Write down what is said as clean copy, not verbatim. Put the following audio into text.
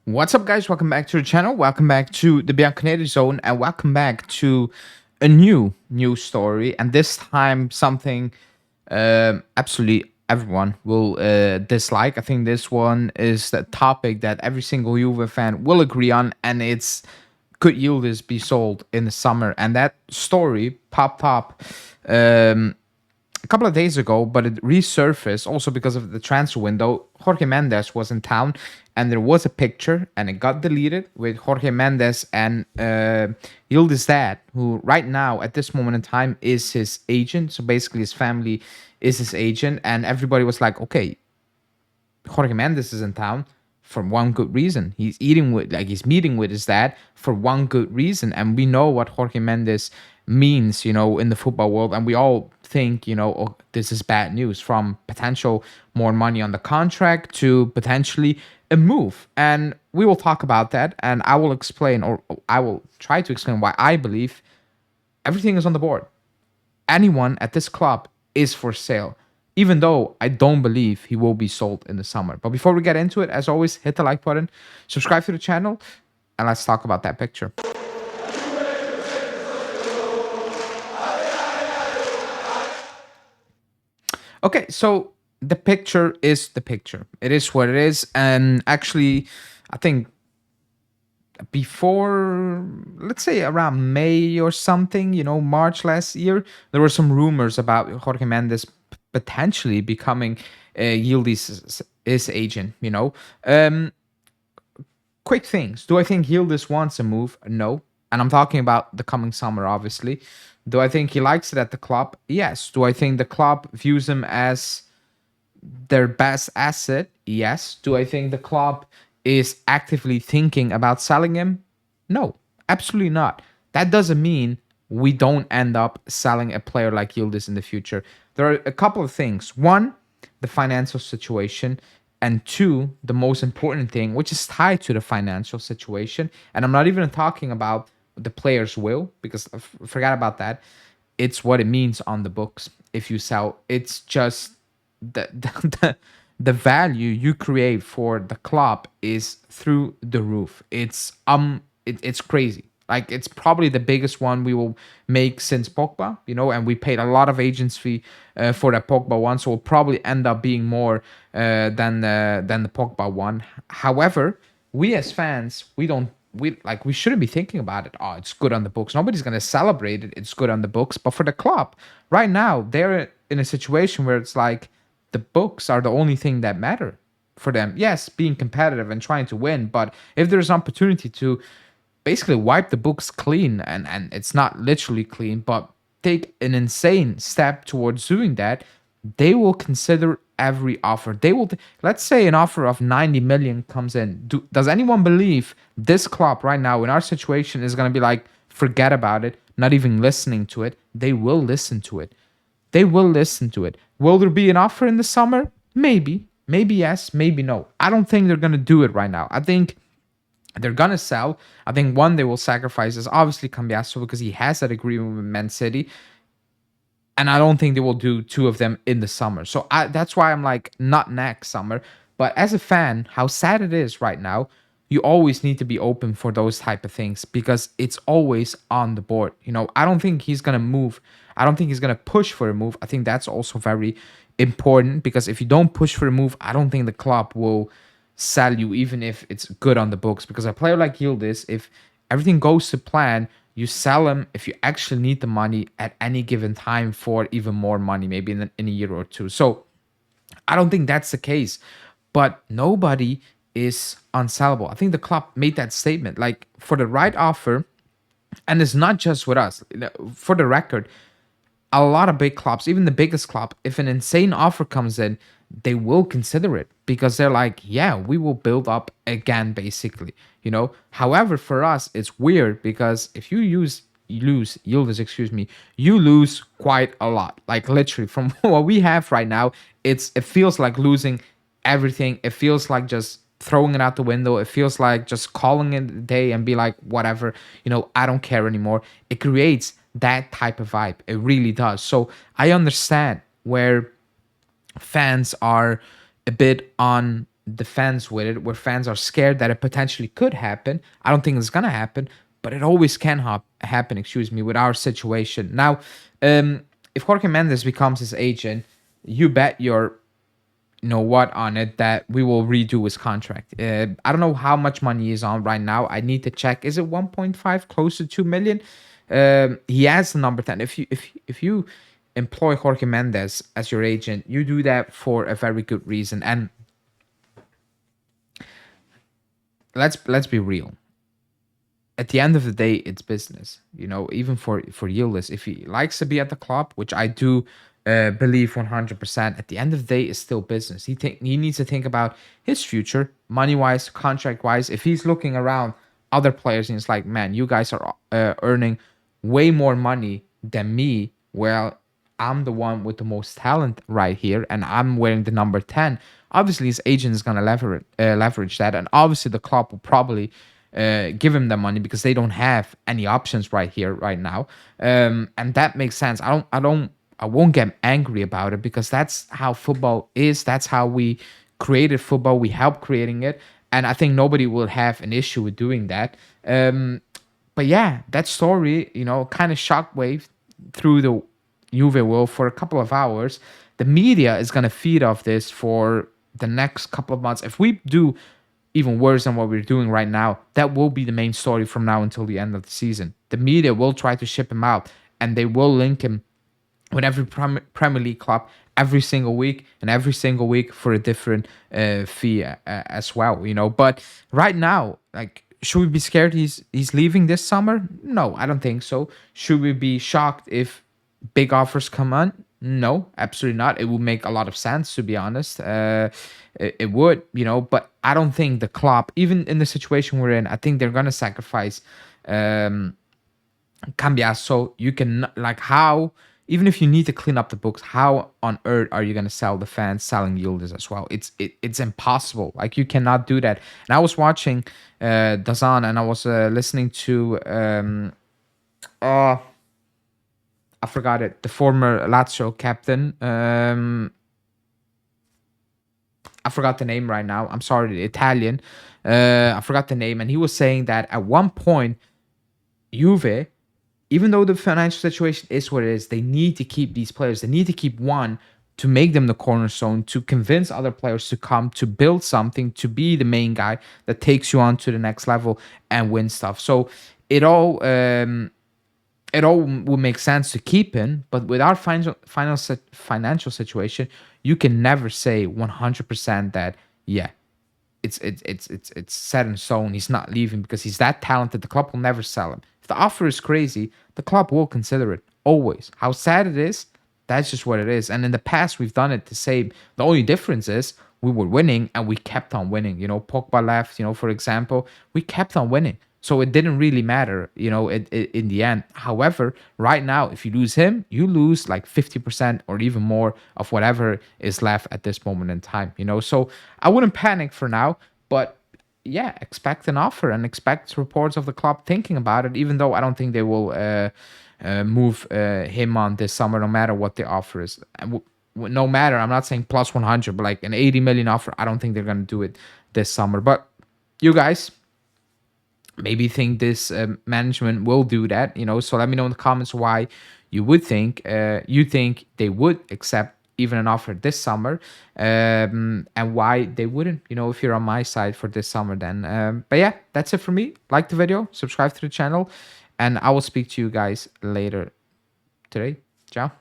What's up, guys? Welcome back to the channel. Welcome back to the Bianconeri zone, and welcome back to a new news story. And this time, something absolutely everyone will dislike. I think this one is the topic that every single Juve fan will agree on, and it's could Yildiz be sold in the summer? And that story popped up a couple of days ago, but it resurfaced also because of the transfer window. Jorge Mendes was in town, and there was a picture, and it got deleted with Jorge Mendes and Yildiz dad, who right now at this moment in time is his agent. So basically, his family is his agent, and everybody was like, "Okay, Jorge Mendes is in town for one good reason. He's meeting with his dad for one good reason." And we know what Jorge Mendes means, in the football world. And we all think, oh, this is bad news, from potential more money on the contract to potentially a move. And we will talk about that. And I will explain, or I will try to explain, why I believe everything is on the board. Anyone at this club is for sale, even though I don't believe he will be sold in the summer. But before we get into it, as always, hit the like button, subscribe to the channel, and let's talk about that picture. Okay, so the picture is the picture. It is what it is. And actually, I think before, let's say around May or something, March last year, there were some rumors about Jorge Mendes potentially becoming Yildiz his agent. Quick things. Do I think Yildiz wants a move? No. And I'm talking about the coming summer, obviously. Do I think he likes it at the club? Yes. Do I think the club views him as their best asset? Yes. Do I think the club is actively thinking about selling him? No, absolutely not. That doesn't mean we don't end up selling a player like Yildiz in the future. There are a couple of things. One, the financial situation. And two, the most important thing, which is tied to the financial situation. And I'm not even talking about the player's will, because forget about that. It's what it means on the books if you sell. It's just the value you create for the club is through the roof. It's crazy. Like, it's probably the biggest one we will make since Pogba, and we paid a lot of agents fee for that Pogba one, so we'll probably end up being more than the Pogba one. However, we as fans, we shouldn't be thinking about it. Oh, it's good on the books. Nobody's gonna celebrate it. It's good on the books. But for the club, right now, they're in a situation where it's like the books are the only thing that matter for them. Yes, being competitive and trying to win, but if there's an opportunity to basically wipe the books clean, and it's not literally clean, but take an insane step towards doing that, they will consider every offer. They will, let's say an offer of 90 million comes in. Does anyone believe this club right now in our situation is going to be like, forget about it, not even listening to it? They will listen to it. They will listen to it. Will there be an offer in the summer? Maybe. Maybe yes, maybe no. I don't think they're going to do it right now. I think they're going to sell. I think one they will sacrifice is obviously Cambiasso, because he has that agreement with Man City. And I don't think they will do two of them in the summer. So that's why I'm like, not next summer. But as a fan, how sad it is right now, you always need to be open for those type of things, because it's always on the board. I don't think he's going to move. I don't think he's going to push for a move. I think that's also very important, because if you don't push for a move, I don't think the club will sell you, even if it's good on the books. Because a player like Yildiz, if everything goes to plan, you sell him if you actually need the money at any given time for even more money, maybe in a year or two. So I don't think that's the case. But nobody is unsellable. I think the club made that statement, like, for the right offer. And it's not just with us. For the record, a lot of big clubs, even the biggest club, if an insane offer comes in, they will consider it, because they're like, yeah, we will build up again, basically. However, for us, it's weird, because if you lose Yildiz, you lose quite a lot. Like, literally, from what we have right now, it feels like losing everything. It feels like just throwing it out the window. It feels like just calling it a day and be like, whatever, I don't care anymore. It creates that type of vibe. It really does. So I understand where fans are a bit on the fans with it, where fans are scared that it potentially could happen. I don't think it's gonna happen, but it always can happen. Excuse me, with our situation now. If Jorge Mendes becomes his agent, you bet your know what on it that we will redo his contract. I don't know how much money he's on right now. I need to check. Is it 1.5, close to 2 million? He has the number 10. If you employ Jorge Mendes as your agent, you do that for a very good reason. And let's be real. At the end of the day, it's business. Even for Yildiz, if he likes to be at the club, which I do believe 100%, at the end of the day, it's still business. He needs to think about his future, money wise, contract wise. If he's looking around other players and it's like, man, you guys are earning way more money than me. Well, I'm the one with the most talent right here, and I'm wearing the number 10. Obviously, his agent is gonna leverage that, and obviously the club will probably give him the money because they don't have any options right here, right now, and that makes sense. I won't get angry about it because that's how football is. That's how we created football. We helped creating it, and I think nobody will have an issue with doing that. But yeah, that story, kind of shockwave through the Juve world for a couple of hours. The media is gonna feed off this for the next couple of months. If we do even worse than what we're doing right now, that will be the main story from now until the end of the season. The media will try to ship him out, and they will link him with every Premier League club every single week, and every single week for a different fee as well. But right now, like, should we be scared he's leaving this summer? No, I don't think so. Should we be shocked if big offers come on? No, absolutely not. It would make a lot of sense, to be honest. It would, but I don't think the club, even in the situation we're in, I think they're gonna sacrifice Cambiaso. You can, like, how, even if you need to clean up the books, how on earth are you gonna sell the fans selling Yildiz as well? It's impossible. Like, you cannot do that. And I was watching DAZN, and I was listening to I forgot it. The former Lazio captain. I forgot the name right now. I'm sorry, the Italian. I forgot the name, and he was saying that at one point, Juve, even though the financial situation is what it is, they need to keep these players. They need to keep one to make them the cornerstone, to convince other players to come, to build something, to be the main guy that takes you on to the next level and win stuff. So it all would make sense to keep him, but with our financial situation, you can never say 100% that it's set in stone. He's not leaving because he's that talented. The club will never sell him. If the offer is crazy, the club will consider it always. How sad it is, that's just what it is. And in the past, we've done it the same. The only difference is we were winning and we kept on winning. Pogba left. For example, we kept on winning. So it didn't really matter, in the end. However, right now, if you lose him, you lose like 50% or even more of whatever is left at this moment in time, So I wouldn't panic for now, but yeah, expect an offer and expect reports of the club thinking about it, even though I don't think they will move him on this summer, no matter what the offer is. No matter, I'm not saying plus 100, but like an 80 million offer, I don't think they're going to do it this summer. But you guys maybe think this management will do that, so let me know in the comments why you would think they would accept even an offer this summer, and why they wouldn't, if you're on my side for this summer then. But yeah, that's it for me. Like the video, subscribe to the channel, and I will speak to you guys later today. Ciao.